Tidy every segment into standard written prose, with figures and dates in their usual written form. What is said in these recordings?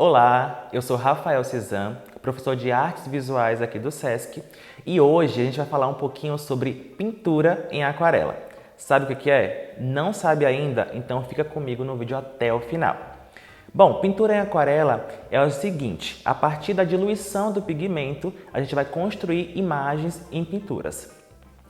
Olá, eu sou Rafael Cizan, professor de Artes Visuais aqui do SESC, e hoje a gente vai falar um pouquinho sobre pintura em aquarela. Sabe o que é? Não sabe ainda? Então fica comigo no vídeo até o final. Bom, pintura em aquarela é o seguinte, a partir da diluição do pigmento, a gente vai construir imagens em pinturas.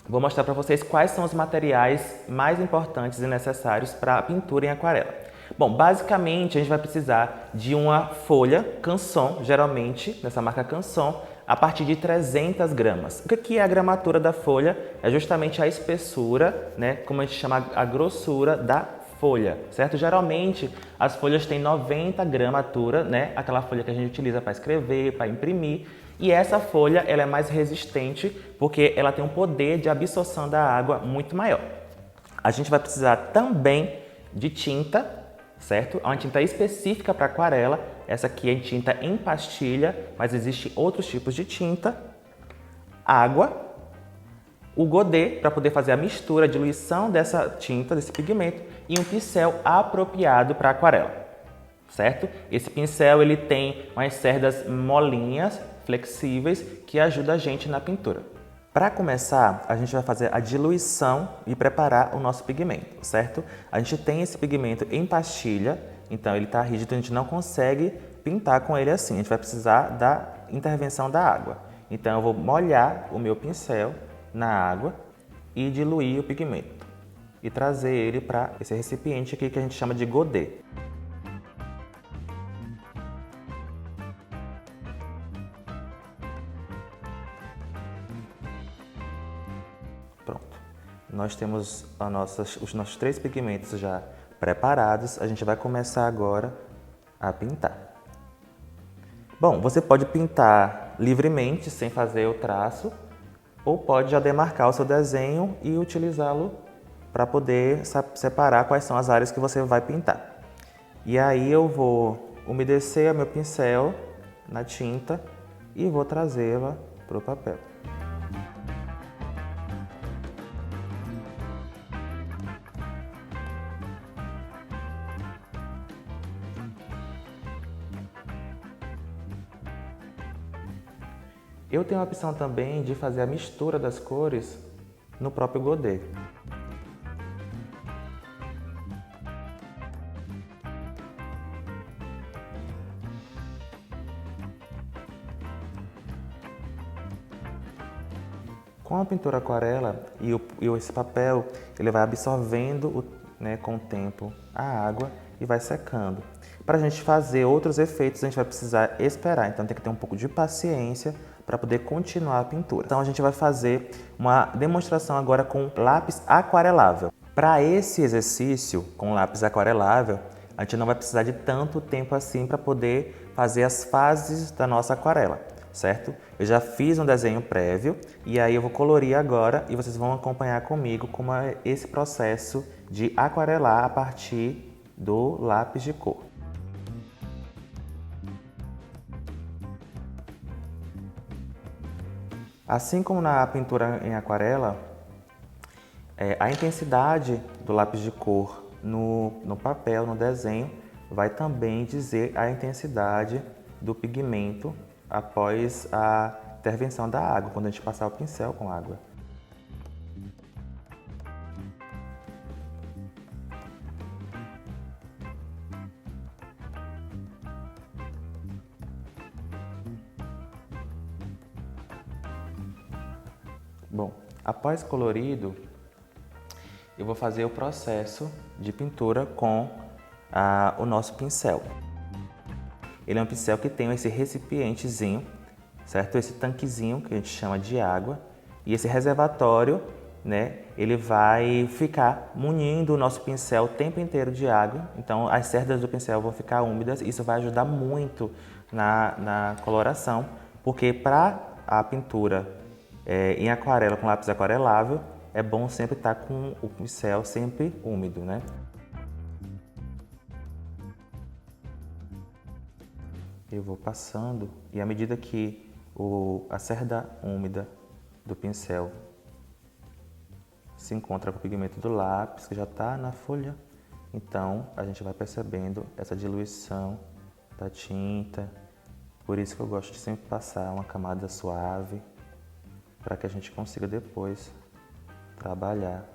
Vou mostrar para vocês quais são os materiais mais importantes e necessários para a pintura em aquarela. Bom, basicamente a gente vai precisar de uma folha Canson, geralmente dessa marca Canson, a partir de 300 gramas. O que é a gramatura da folha? É justamente a espessura, né, como a gente chama a grossura da folha, certo? Geralmente as folhas têm 90 gramatura, né, aquela folha que a gente utiliza para escrever, para imprimir, e essa folha ela é mais resistente porque ela tem um poder de absorção da água muito maior. A gente vai precisar também de tinta, certo? Uma tinta específica para aquarela, essa aqui é tinta em pastilha, mas existem outros tipos de tinta, água, o godê para poder fazer a mistura, a diluição dessa tinta, desse pigmento, e um pincel apropriado para aquarela, certo? Esse pincel ele tem umas cerdas molinhas, flexíveis, que ajudam a gente na pintura. Para começar, a gente vai fazer a diluição e preparar o nosso pigmento, certo? A gente tem esse pigmento em pastilha, então ele está rígido, a gente não consegue pintar com ele assim, a gente vai precisar da intervenção da água. Então eu vou molhar o meu pincel na água e diluir o pigmento e trazer ele para esse recipiente aqui que a gente chama de godê. Pronto, nós temos os nossos 3 pigmentos já preparados, a gente vai começar agora a pintar. Bom, você pode pintar livremente, sem fazer o traço, ou pode já demarcar o seu desenho e utilizá-lo para poder separar quais são as áreas que você vai pintar. E aí eu vou umedecer o meu pincel na tinta e vou trazê-la para o papel. Eu tenho a opção também de fazer a mistura das cores no próprio godê. Com a pintura aquarela e esse papel, ele vai absorvendo né, com o tempo a água e vai secando. Para a gente fazer outros efeitos, a gente vai precisar esperar, então tem que ter um pouco de paciência para poder continuar a pintura. Então a gente vai fazer uma demonstração agora com lápis aquarelável. Para esse exercício com lápis aquarelável, a gente não vai precisar de tanto tempo assim para poder fazer as fases da nossa aquarela, certo? Eu já fiz um desenho prévio e aí eu vou colorir agora e vocês vão acompanhar comigo como é esse processo de aquarelar a partir do lápis de cor. Assim como na pintura em aquarela, a intensidade do lápis de cor no papel, no desenho, vai também dizer a intensidade do pigmento após a intervenção da água, quando a gente passar o pincel com água. Bom, após colorido, eu vou fazer o processo de pintura com o nosso pincel. Ele é um pincel que tem esse recipientezinho certo? Esse tanquezinho que a gente chama de água e esse reservatório, né, ele vai ficar munindo o nosso pincel o tempo inteiro de água. Então as cerdas do pincel vão ficar úmidas. Isso vai ajudar muito na coloração, porque para a pintura em aquarela com lápis aquarelável é bom sempre estar com o pincel sempre úmido, né? Eu vou passando e à medida que a cerda úmida do pincel se encontra com o pigmento do lápis, que já está na folha, então a gente vai percebendo essa diluição da tinta. Por isso que eu gosto de sempre passar uma camada suave, para que a gente consiga depois trabalhar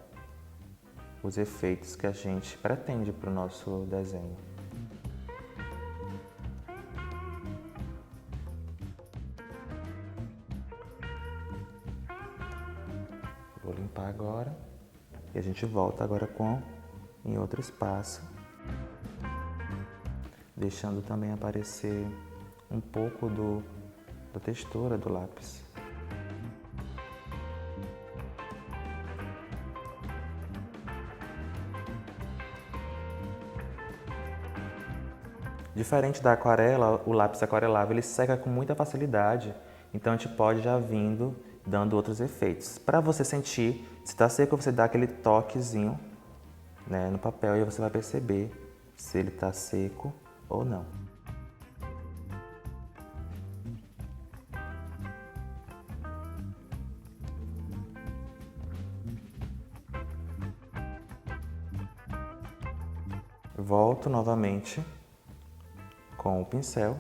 os efeitos que a gente pretende para o nosso desenho. Vou limpar agora e a gente volta agora em outro espaço, deixando também aparecer um pouco da textura do lápis. Diferente da aquarela, o lápis aquarelável ele seca com muita facilidade, então a gente pode já vindo dando outros efeitos. Para você sentir se está seco, você dá aquele toquezinho, né, no papel e você vai perceber se ele está seco ou não. Volto novamente com o pincel.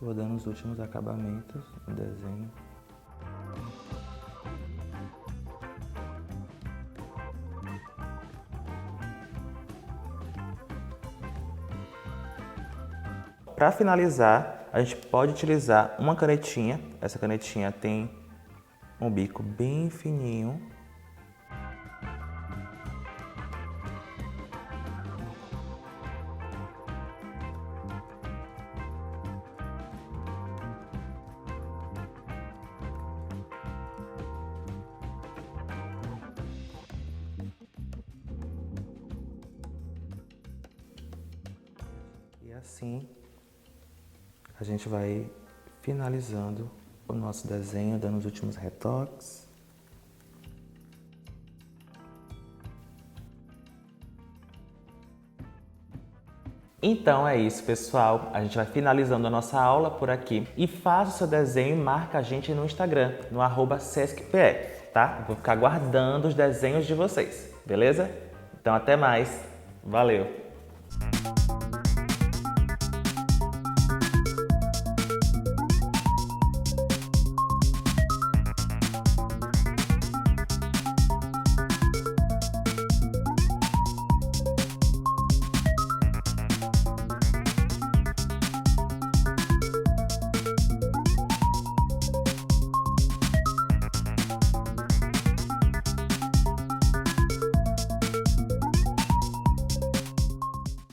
Vou dando os últimos acabamentos no desenho. Para finalizar, a gente pode utilizar uma canetinha. Essa canetinha tem um bico bem fininho. E assim a gente vai finalizando o nosso desenho, dando os últimos retoques. Então é isso, pessoal. A gente vai finalizando a nossa aula por aqui. E faça o seu desenho e marca a gente no Instagram, no @SescPE, tá? Eu vou ficar guardando os desenhos de vocês, beleza? Então até mais. Valeu!